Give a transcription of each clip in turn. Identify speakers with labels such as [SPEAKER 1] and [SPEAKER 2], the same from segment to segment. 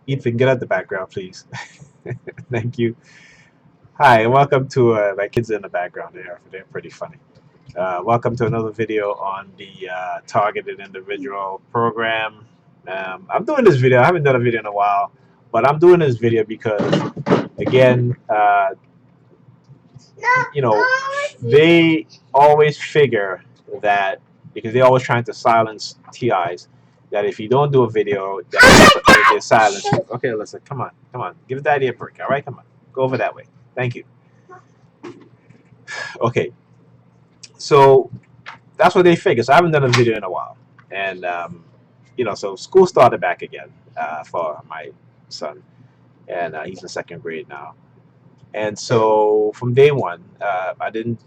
[SPEAKER 1] Ethan, get out the background, please. Thank you. Hi, and welcome to my kids in the background there. They're pretty funny. Welcome to another video on the targeted individual program. I'm doing this video. I haven't done a video in a while, but I'm doing this video because, again, you know, they always figure that because they're always trying to silence TIs, that if you don't do a video, that they're silent. Okay, listen, come on, give daddy a break. All right, come on, go over that way. Thank you. Okay, so that's what they figure. So I haven't done a video in a while, and so school started back again for my son, and he's in second grade now. And so from day one, I didn't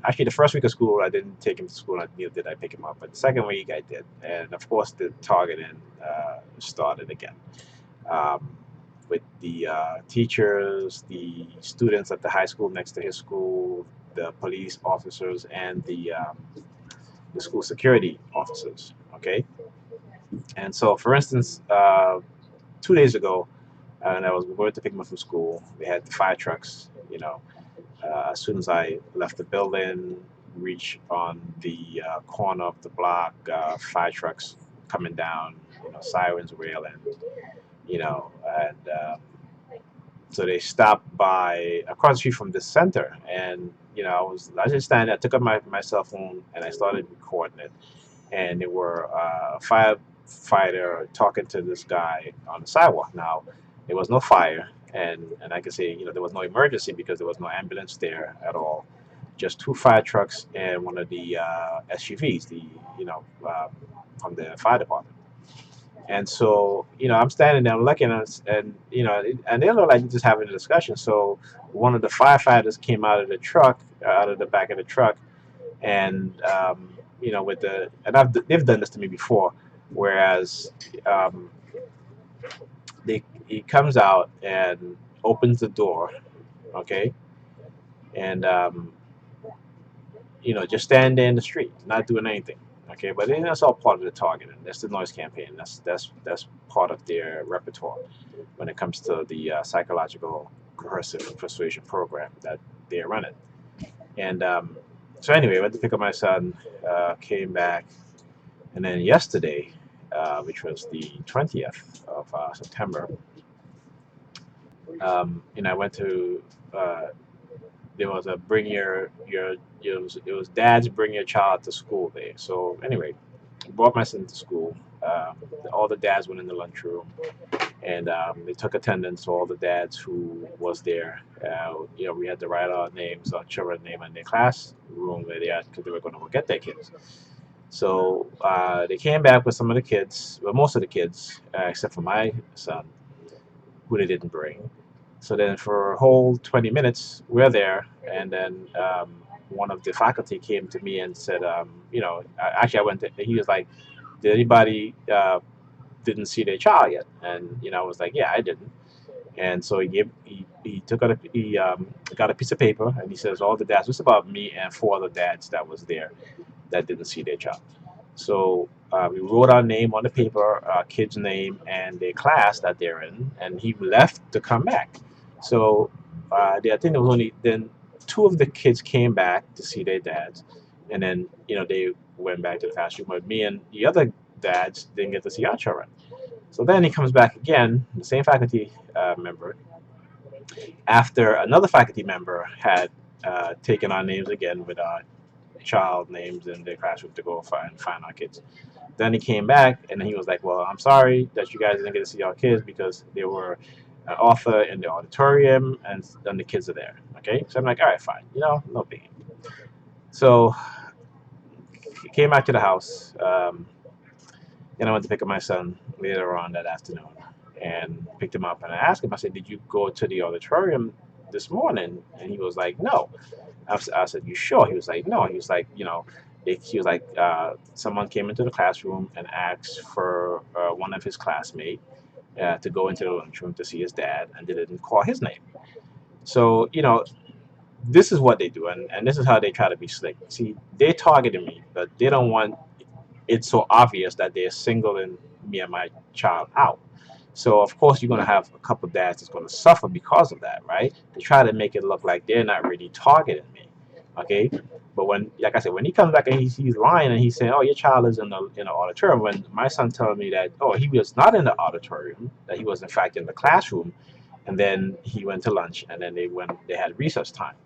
[SPEAKER 1] actually the first week of school I didn't take him to school. Neither did I pick him up. But the second week I did, and of course the targeting started again um, with the teachers, the students at the high school next to his school, the police officers, and the school security officers. Okay, and so for instance, 2 days ago, and I was going to pick him up from school. They had the fire trucks, as soon as I left the building, reached on the corner of the block, fire trucks coming down, sirens wailing, and so they stopped by across the street from the center, and I just standing there, I took up my cell phone and I started recording it, and they were a firefighter talking to this guy on the sidewalk. Now, there was no fire, and I can say, there was no emergency because there was no ambulance there at all. Just two fire trucks and one of the SUVs, from the fire department. And so, I'm standing there looking, and they look like just having a discussion. So one of the firefighters came out of the truck, out of the back of the truck, and with they've done this to me before, whereas he comes out and opens the door, okay, and just stand there in the street, not doing anything, okay. But then that's all part of the targeting. That's the noise campaign. That's part of their repertoire when it comes to the psychological coercive persuasion program that they're running. And so anyway, I went to pick up my son, came back, and then yesterday, which was the 20th of September, I went to there was a bring your it was dad's bring your child to school day. So anyway, I brought my son to school. All the dads went in the lunchroom, and they took attendance. All the dads who was there. We had to write our names, our children's name, in their classroom where they are because they were going to go get their kids. So they came back with some of the kids, well, most of the kids, except for my son, who they didn't bring. So then for a whole 20 minutes, we're there. And then one of the faculty came to me and said, actually, I went to, he was like, did anybody didn't see their child yet? And, I was like, yeah, I didn't. And so he took out he got a piece of paper and he says, all the dads, just about me and four other dads that was there that didn't see their child. So we wrote our name on the paper, our kid's name, and the class that they're in, and he left to come back. So I think there was only then two of the kids came back to see their dads, and then they went back to the classroom. But me and the other dads didn't get to see our children. So then he comes back again, the same faculty member, after another faculty member had taken our names again with our child names in their classroom to go find our kids. Then he came back and he was like, "Well, I'm sorry that you guys didn't get to see our kids because they were an author in the auditorium and then the kids are there." Okay, so I'm like, "All right, fine, no biggie." So he came back to the house. Then I went to pick up my son later on that afternoon and picked him up and I asked him. I said, "Did you go to the auditorium this morning?" And he was like, "No." I said, "You sure?" He was like, "No." He was like, he was like, someone came into the classroom and asked for one of his classmates to go into the lunchroom to see his dad, and they didn't call his name. So, this is what they do, and this is how they try to be slick. See, they targeted me, but they don't want it so obvious that they're singling me and my child out. So of course you're gonna have a couple dads that's gonna suffer because of that, right? They try to make it look like they're not really targeting me, okay? But when, like I said, when he comes back and he's lying and he's saying, "Oh, your child is in the auditorium," when my son telling me that, "Oh, he was not in the auditorium, that he was in fact in the classroom," and then he went to lunch and then they had recess time.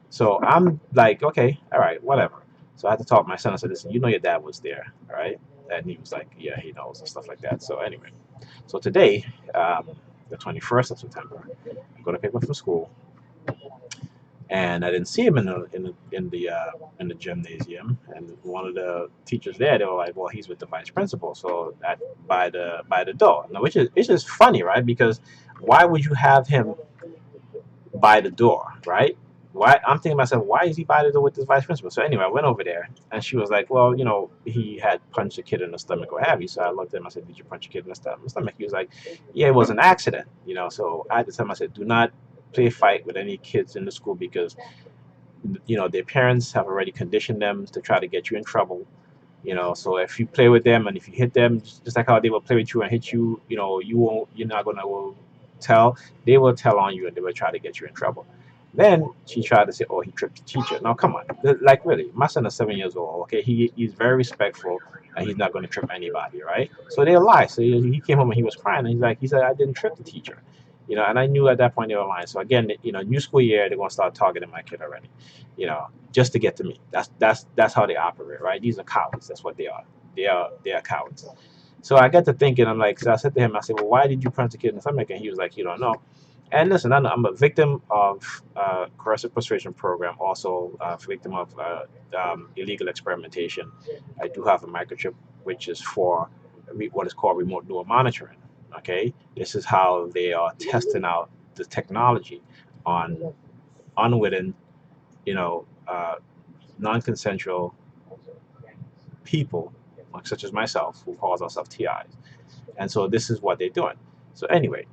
[SPEAKER 1] So I'm like, okay, all right, whatever. So I had to talk to my son. I said, "Listen, you know your dad was there, all right?" And he was like, "Yeah, he knows," and stuff like that. So anyway, so today, the 21st of September, I'm going to pick him up from school, and I didn't see him in the gymnasium. And one of the teachers there, they were like, "Well, he's with the vice principal, so by the door." Now, which is it's just funny, right? Because why would you have him by the door, right? Why I'm thinking to myself, why is he by the door with this vice principal? So anyway, I went over there, and she was like, "Well, he had punched a kid in the stomach, or have you?" So I looked at him. I said, "Did you punch a kid in the stomach?" He was like, "Yeah, it was an accident." So I had to tell him, I said, "Do not play fight with any kids in the school because their parents have already conditioned them to try to get you in trouble. So if you play with them and if you hit them, just like how they will play with you and hit you, you're not gonna tell. They will tell on you and they will try to get you in trouble." Then she tried to say, "Oh, he tripped the teacher." Now, come on, like really, my son is 7 years old. Okay, he's very respectful and he's not going to trip anybody, right? So they lie. So he came home and he was crying and he said, "I didn't trip the teacher." And I knew at that point they were lying. So again, new school year, they're gonna start targeting my kid already, just to get to me. That's how they operate, right? These are cowards. That's what they are. They are cowards. So I got to thinking. I'm like, so I said to him, I said, "Well, why did you punch the kid in the stomach?" And he was like, "You don't know." And listen, I'm a victim of coercive persuasion program, also a victim of illegal experimentation. I do have a microchip, which is for what is called remote neural monitoring. Okay, this is how they are testing out the technology on unwitting, you know, uh, non-consensual people, like, such as myself, who calls ourselves TIs. And so this is what they're doing. So anyway,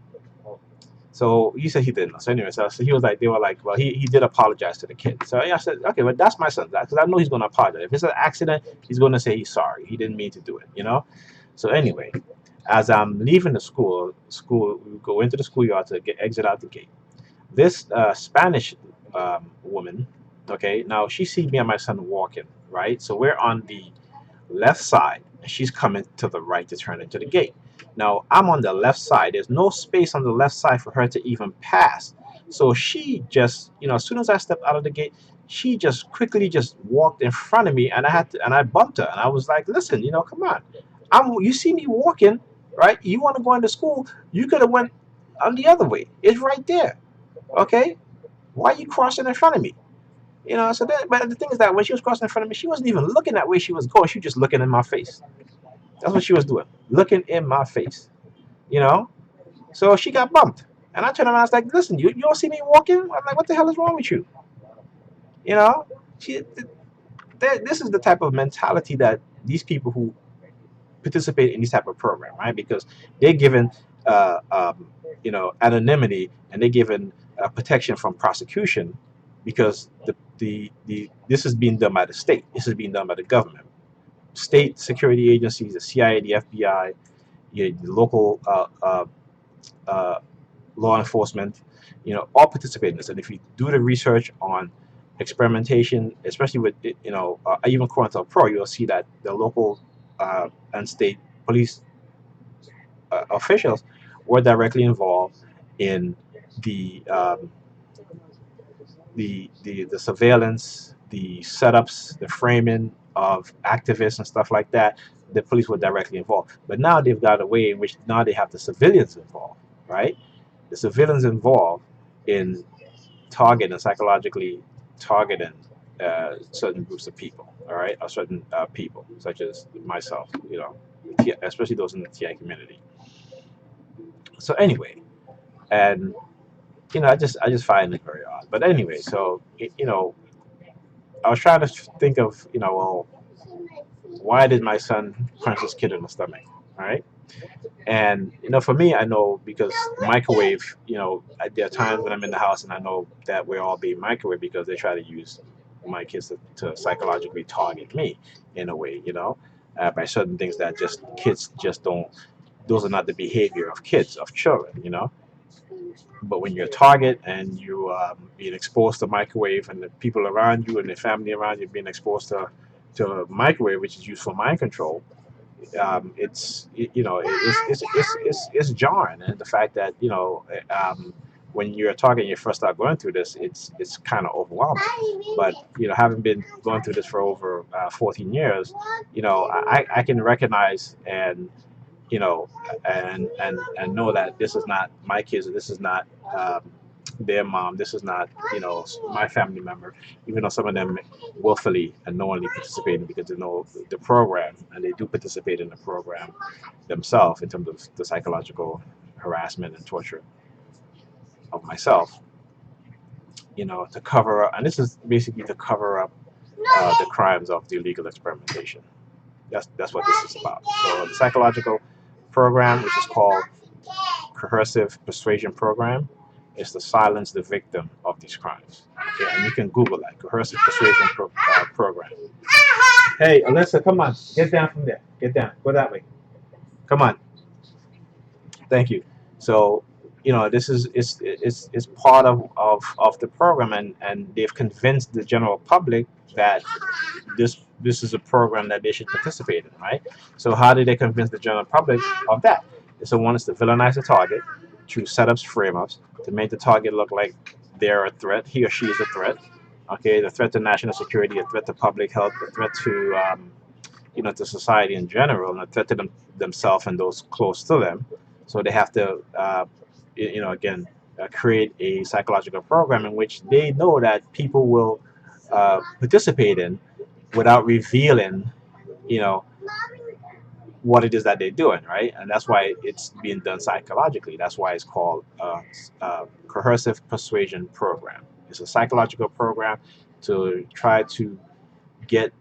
[SPEAKER 1] so you said he didn't. So anyway, so he was like, they were like, well, he did apologize to the kid. So I said, okay, well, that's my son, because I know he's going to apologize. If it's an accident, he's going to say he's sorry. He didn't mean to do it. So anyway, as I'm leaving the school, we go into the schoolyard to exit out the gate. This Spanish woman, okay, now she sees me and my son walking, right? So we're on the left side, and she's coming to the right to turn into the gate. Now I'm on the left side. There's no space on the left side for her to even pass. So she just, as soon as I stepped out of the gate, she just quickly just walked in front of me, and I bumped her, and I was like, "Listen, come on, you see me walking, right? You want to go into school? You could have went on the other way. It's right there, okay? Why are you crossing in front of me?" So then, but the thing is that when she was crossing in front of me, she wasn't even looking that way she was going. She was just looking in my face. That's what she was doing, looking in my face. You know. So she got bumped, and I turned around. I was like, "Listen, you don't see me walking?" I'm like, "What the hell is wrong with you?" You know. She, this is the type of mentality that these people who participate in this type of program, right? Because they're given, anonymity, and they're given protection from prosecution, because this is being done by the state. This is being done by the government, state security agencies, the CIA, the FBI, the local uh, law enforcement. All participate in this. And if you do the research on experimentation, especially with even Quantum Pro, you'll see that the local and state police officials were directly involved in the the surveillance, the setups, the framing of activists and stuff like that. The police were directly involved, but now they've got a way in which now they have the civilians involved, right? The civilians involved in targeting, psychologically targeting certain groups of people, all right, or certain people, such as myself, especially those in the TI community. So anyway, and I just find it very odd. But anyway, so I was trying to think of, well, why did my son punch this kid in the stomach, right? And for me, I know because microwave, there are times when I'm in the house and I know that we're all being microwave because they try to use my kids to psychologically target me in a way, by certain things that just kids just don't. those are not the behavior of kids, of children, you know. But when you're a target and you being exposed to microwave, and the people around you and the family around you being exposed to a microwave, which is used for mind control, it's jarring. And the fact that when you're a target and you first start going through this, it's kind of overwhelming. But having been going through this for over 14 years, I can recognize and you know, and know that this is not my kids, this is not their mom, this is not my family member, even though some of them willfully and knowingly participating because they know the program and they do participate in the program themselves in terms of the psychological harassment and torture of myself, to cover up, and this is basically to cover up the crimes of the illegal experimentation. That's what this is about. So the psychological program, which is called coercive persuasion program, is to silence the victim of these crimes. Okay, and you can Google that coercive persuasion program. Hey, Alyssa, come on, get down from there. Get down. Go that way. Come on. Thank you. So, this is part of the program, and they've convinced the general public that this is a program that they should participate in, right? So how did they convince the general public of that? So one is to villainize the target through setups, frame-ups, to make the target look like they're a threat, he or she is a threat. Okay, the threat to national security, a threat to public health, a threat to to society in general, and a threat to themselves and those close to them. So they have to, create a psychological program in which they know that people will participate in without revealing, what it is that they're doing, right? And that's why it's being done psychologically. That's why it's called a coercive persuasion program. It's a psychological program to try to get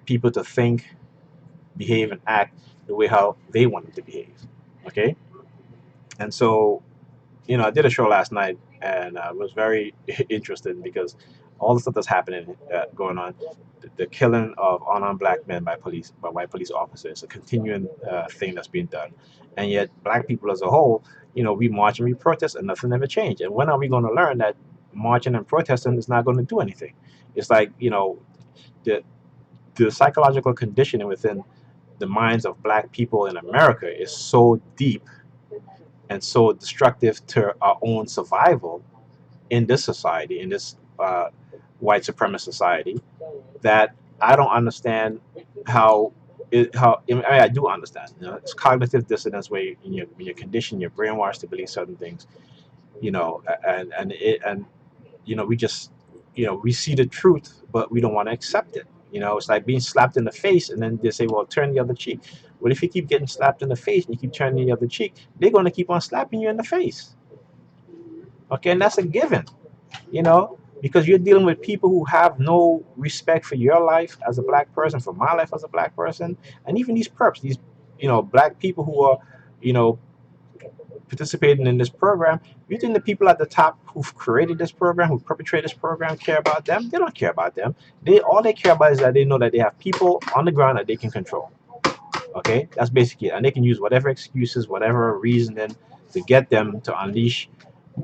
[SPEAKER 1] people to think, behave, and act the way how they want them to behave. Okay? And so, I did a show last night, and it was very interesting because all the stuff that's happening, going on, the killing of unarmed black men by white police officers, a continuing thing that's being done, and yet black people as a whole, we march and we protest, and nothing ever changed. And when are we going to learn that marching and protesting is not going to do anything? It's like the psychological conditioning within the minds of black people in America is so deep and so destructive to our own survival in this society, in this white supremacist society, that I don't understand how. I do understand. It's cognitive dissonance where when you're conditioned, you're brainwashed to believe certain things. And we just we see the truth, but we don't want to accept it. It's like being slapped in the face, and then they say, "Well, turn the other cheek." Well, if you keep getting slapped in the face and you keep turning the other cheek, they're going to keep on slapping you in the face. Okay, and that's a given. Because you're dealing with people who have no respect for your life as a black person, for my life as a black person, and even these perps, these black people who are participating in this program. You think the people at the top who've created this program, who perpetrate this program, care about them? They don't care about them. All they care about is that they know that they have people on the ground that they can control. Okay, that's basically it, and they can use whatever excuses, whatever reasoning to get them to unleash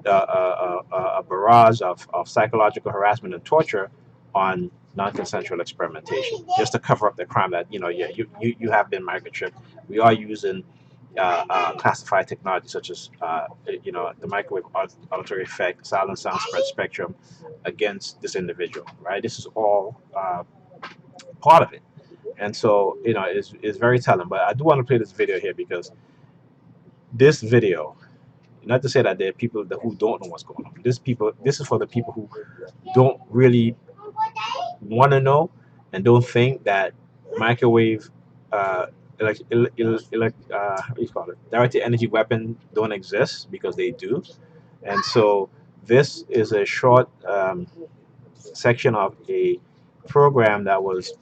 [SPEAKER 1] a barrage of psychological harassment and torture on non-consensual experimentation, just to cover up the crime that you have been microchipped. We are using classified technology such as the microwave auditory effect, silent sound spread spectrum against this individual. Right, this is all part of it, and so it's very telling. But I do want to play this video here because this video. Not to say that there are people who don't know what's going on. This is for the people who don't really want to know and don't think that microwave, directed energy weapon don't exist, because they do. And so this is a short section of a program that was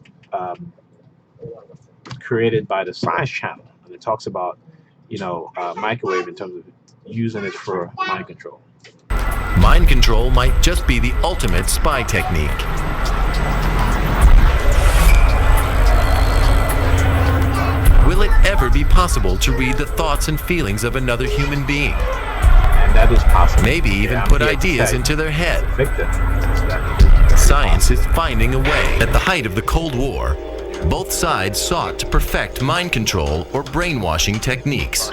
[SPEAKER 1] created by the Science Channel, and it talks about microwave in terms of using it for mind control.
[SPEAKER 2] Mind control might just be the ultimate spy technique. Will will it ever be possible to read the thoughts and feelings of another human being?
[SPEAKER 1] And that is possible.
[SPEAKER 2] Maybe even
[SPEAKER 1] I'm
[SPEAKER 2] put
[SPEAKER 1] here to
[SPEAKER 2] ideas
[SPEAKER 1] tell you.
[SPEAKER 2] into their head.
[SPEAKER 1] Victim. That is
[SPEAKER 2] Science is finding a way. At the height of the Cold War, both sides sought to perfect mind control or brainwashing techniques.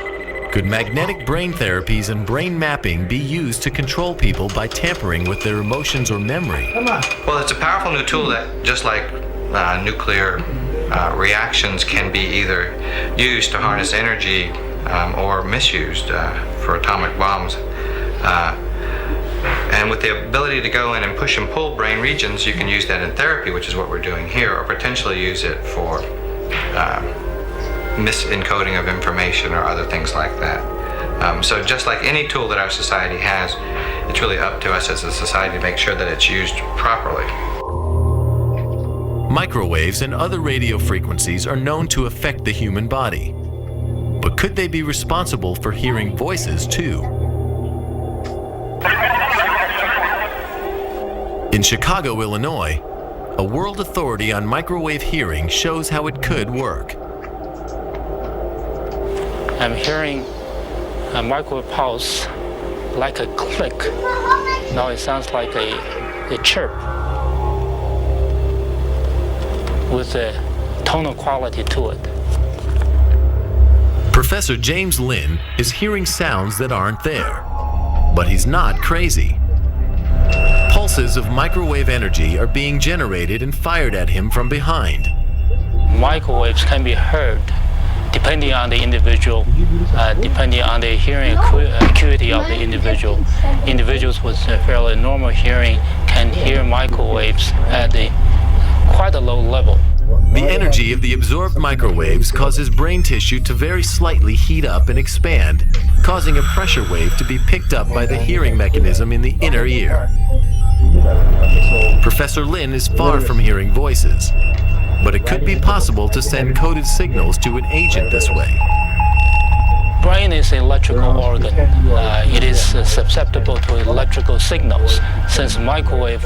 [SPEAKER 2] Could magnetic brain therapies and brain mapping be used to control people by tampering with their emotions or memory?
[SPEAKER 3] Well, it's a powerful new tool that, just like nuclear reactions, can be either used to harness energy or misused for atomic bombs. And with the ability to go in and push and pull brain regions, you can use that in therapy, which is what we're doing here, or potentially use it for misencoding of information or other things like that. So just like any tool that our society has, it's really up to us as a society to make sure that it's used properly.
[SPEAKER 2] Microwaves and other radio frequencies are known to affect the human body. But could they be responsible for hearing voices too? In Chicago, Illinois, a world authority on microwave hearing shows how it could work.
[SPEAKER 4] I'm hearing a microwave pulse like a click. Now it sounds like a chirp with a tonal quality to it.
[SPEAKER 2] Professor James Lin is hearing sounds that aren't there, but he's not crazy. Pulses of microwave energy are being generated and fired at him from behind.
[SPEAKER 4] Microwaves can be heard depending on the individual, depending on the hearing acuity of the individual. Individuals with a fairly normal hearing can hear microwaves at quite a low level.
[SPEAKER 2] The energy of the absorbed microwaves causes brain tissue to very slightly heat up and expand, causing a pressure wave to be picked up by the hearing mechanism in the inner ear. Professor Lin is far from hearing voices, but it could be possible to send coded signals to an agent this way.
[SPEAKER 4] Brain is an electrical organ. It is susceptible to electrical signals. Since microwave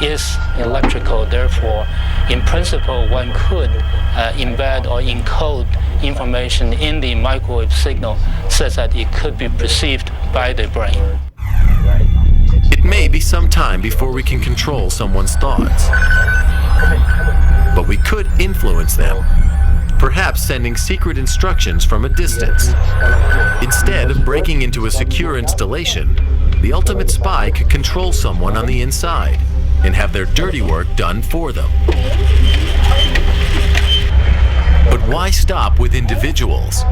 [SPEAKER 4] is electrical, therefore, in principle, one could embed or encode information in the microwave signal such that it could be perceived by the brain.
[SPEAKER 2] It may be some time before we can control someone's thoughts, but we could influence them, perhaps sending secret instructions from a distance. Instead of breaking into a secure installation, the ultimate spy could control someone on the inside and have their dirty work done for them. But why stop with individuals?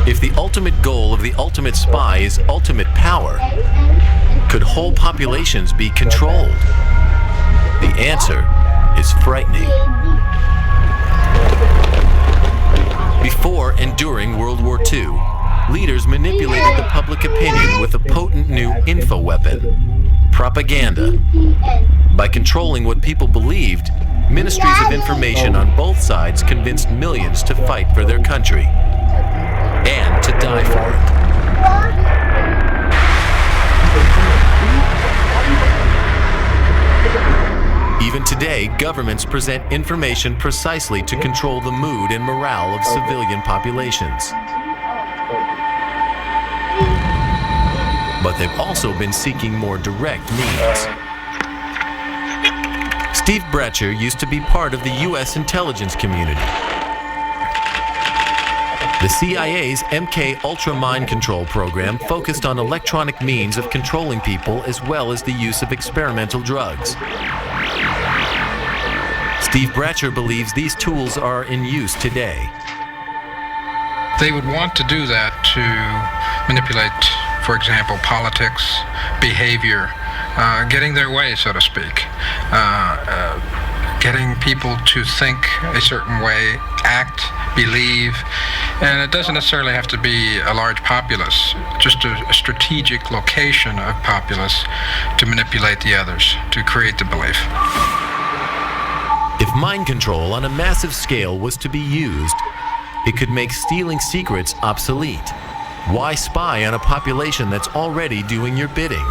[SPEAKER 2] If the ultimate goal of the ultimate spy is ultimate power, could whole populations be controlled? The answer is frightening. Before and during World War II, leaders manipulated the public opinion with a potent new info weapon: propaganda. By controlling what people believed, ministries of information on both sides convinced millions to fight for their country and to die for it. Even today, governments present information precisely to control the mood and morale of civilian populations. But they've also been seeking more direct means. Steve Brecher used to be part of the U.S. intelligence community. The CIA's MK Ultra mind control program focused on electronic means of controlling people as well as the use of experimental drugs. Steve Brecher believes these tools are in use today.
[SPEAKER 5] They would want to do that to manipulate, for example, politics, behavior, getting their way, so to speak, getting people to think a certain way, act, believe, and it doesn't necessarily have to be a large populace, just a strategic location of populace to manipulate the others, to create the belief.
[SPEAKER 2] If mind control on a massive scale was to be used, it could make stealing secrets obsolete. Why spy on a population that's already doing your bidding?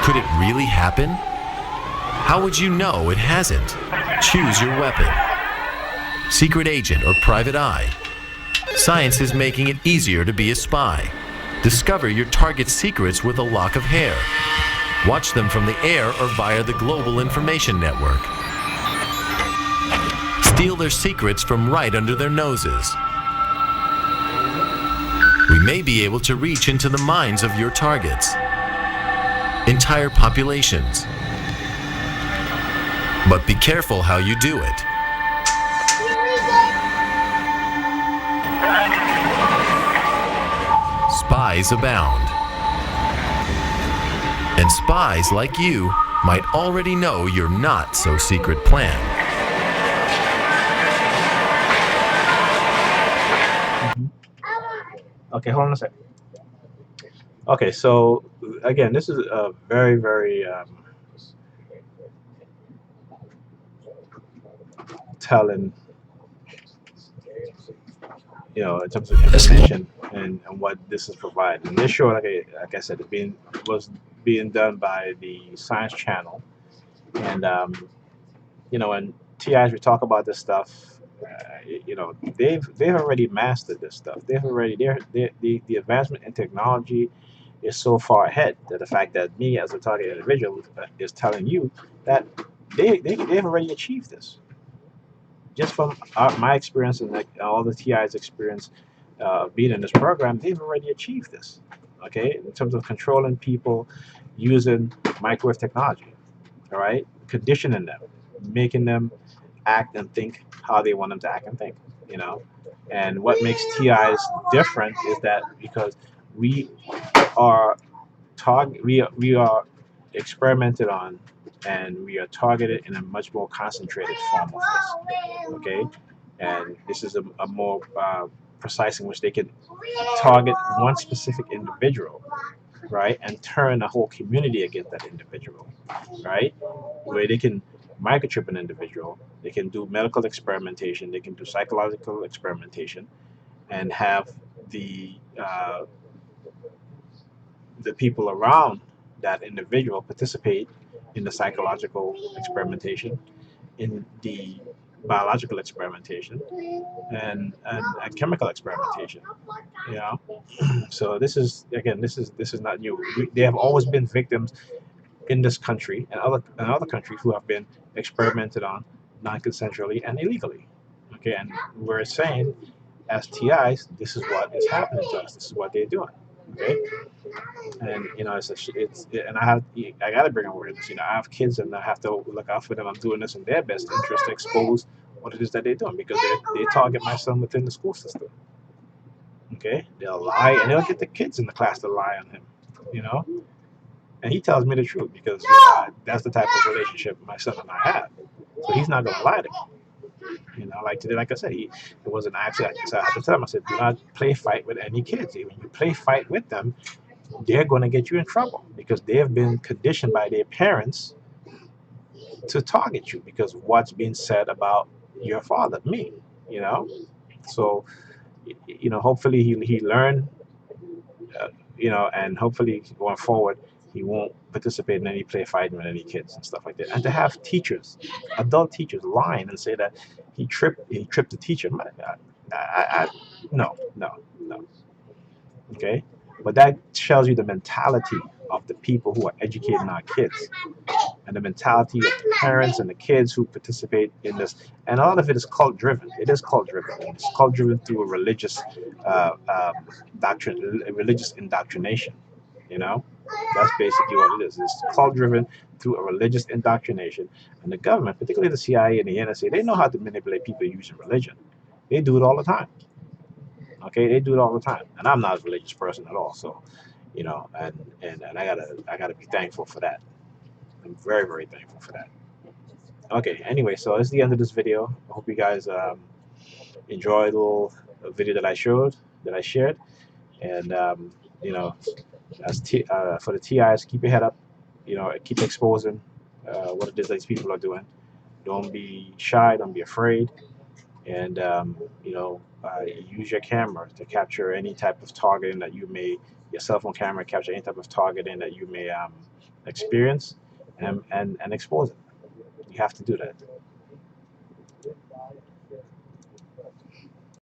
[SPEAKER 2] Could it really happen? How would you know it hasn't? Choose your weapon. Secret agent or private eye. Science is making it easier to be a spy. Discover your target's secrets with a lock of hair. Watch them from the air or via the global information network. Steal their secrets from right under their noses. We may be able to reach into the minds of your targets, entire populations. But be careful how you do it. Spies abound. And spies like you might already know your not so secret plan.
[SPEAKER 1] Okay, hold on a second. Okay, so again, this is a very, very telling, in terms of information and what this is providing. And this show, like I said, was being done by the Science Channel, and when TIs we talk about this stuff. They've already mastered this stuff. The advancement in technology is so far ahead that the fact that me as a target individual is telling you that they've already achieved this. Just from my experience and all the TI's experience being in this program, they've already achieved this. Okay, in terms of controlling people using microwave technology, all right, conditioning them, making them act and think how they want them to act and think, and what makes TIs different is that because we are experimented on, and we are targeted in a much more concentrated form of this, okay, and this is a more precise in which they can target one specific individual, right, and turn a whole community against that individual, right, where they can microchip an individual, they can do medical experimentation, they can do psychological experimentation, and have the people around that individual participate in the psychological experimentation, in the biological experimentation, and chemical experimentation. So this is not new. They have always been victims in this country and other countries who have been experimented on non-consensually and illegally. Okay, and we're saying as TIs, this is what is happening to us. This is what they're doing. Okay, and I gotta bring awareness. I have kids and I have to look out for them. I'm doing this in their best interest to expose what it is that they're doing, because they target my son within the school system. Okay, they'll lie and they'll get the kids in the class to lie on him. And he tells me the truth because that's the type of relationship my son and I have. So he's not going to lie to me. Like today, like I said, it was an accident. So I had to tell him, I said, do not play fight with any kids. When you play fight with them, they're going to get you in trouble because they have been conditioned by their parents to target you because of what's being said about your father, me. So, hopefully he learned, and hopefully going forward, he won't participate in any play fighting with any kids and stuff like that. And to have teachers, adult teachers, lying and say that he tripped the teacher, no. Okay, but that tells you the mentality of the people who are educating our kids, and the mentality of the parents and the kids who participate in this. And a lot of it is cult driven. It is cult driven. It's cult driven through a religious doctrine, religious indoctrination. That's basically what it is. It's cult driven through a religious indoctrination, and the government, particularly the CIA and the NSA, they know how to manipulate people using religion. They do it all the time. Okay, they do it all the time, and I'm not a religious person at all. So, and I gotta be thankful for that. I'm very, very thankful for that. Okay, anyway, so that's the end of this video. I hope you guys enjoyed the little video that I shared, and for the TIs, keep your head up. Keep exposing what it is that these people are doing. Don't be shy. Don't be afraid. And use your camera to capture any type of targeting that you may. Your cell phone camera capture any type of targeting that you may experience, and expose it. You have to do that.